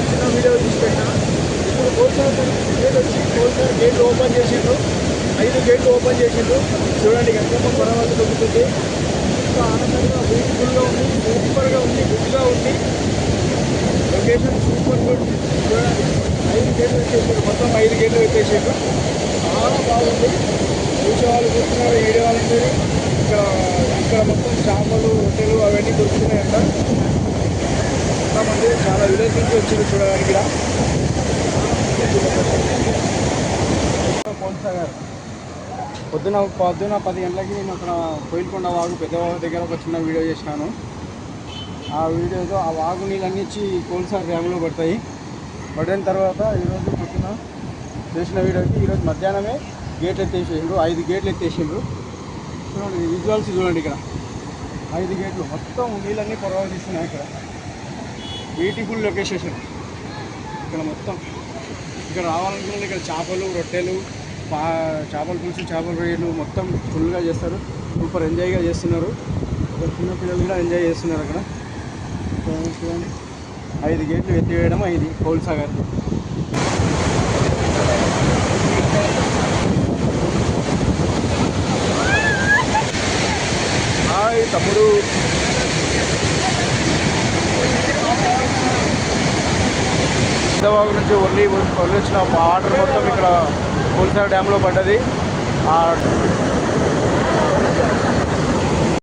చిన్న వీడియో తీసి పెట్టినా. ఇప్పుడు కోల్సార్ గేట్ వచ్చి కోల్సార్ గేట్లు ఓపెన్ చేసిండ్రు. 5 గేట్లు ఓపెన్ చేసిండ్రు. చూడండి ఎంత పొరవలు దొరుకుతుంది. ఇంకా ఆనందంగా బ్యూటిఫుల్గా ఉంది, సూపర్గా ఉంది, గుడ్గా ఉంది. Location super good. చూడండి 5 గేట్లు వచ్చేసారు, మొత్తం 5 గేట్లు వచ్చేసారు. చాలా బాగుంది. చూసే వాళ్ళు చూస్తున్నారు, వీడియో వాళ్ళందరూ. ఇక్కడ ఇక్కడ మొత్తం చేపలు, రొట్టెలు అవన్నీ దొరుకుతున్నాయంట. చాలామంది చాలా విలేజ్ నుంచి వచ్చారు చూడడానికి. కోల్సాగర్ పొద్దున 10 గంటలకి నేను అక్కడ కోయిల్కొండ వాగు పెద్ద వాగు దగ్గర ఒక చిన్న వీడియో చేసినాను. ఆ వీడియోతో ఆ వాగు నీళ్ళన్నీ ఇచ్చి కోల్సార్ డ్యామ్లో పడతాయి. పడిన తర్వాత ఈరోజు పొద్దున చేసిన వీడియోకి ఈరోజు మధ్యాహ్నమే గేట్లు ఎత్తేసిండ్రు. 5 గేట్లు ఎత్తేసిండ్రు. చూడండి విజువల్స్ చూడండి. ఇక్కడ 5 గేట్లు మొత్తం నీళ్ళన్నీ ప్రవహిస్తున్నాయి. ఇక్కడ బ్యూటిఫుల్ లొకేషన్. ఇక్కడ మొత్తం ఇక్కడ రావాలనుకున్న ఇక్కడ చేపలు, రొట్టెలు, చేపల పులుసు, చేపల రొయ్యలు మొత్తం ఫుల్గా చేస్తారు. సూపర్ ఎంజాయ్గా చేస్తున్నారు. చిన్న పిల్లలు కూడా ఎంజాయ్ చేస్తున్నారు. అక్కడ చూడండి 5 గేట్లు ఎత్తివేయడం ఇది కోల్సాగర్. హాయ్ తమ్ముడు. పెద్దవాగు నుంచి వచ్చిన వాటర్ మొత్తం ఇక్కడ కోల్సాగర్ డ్యామ్లో పడ్డది.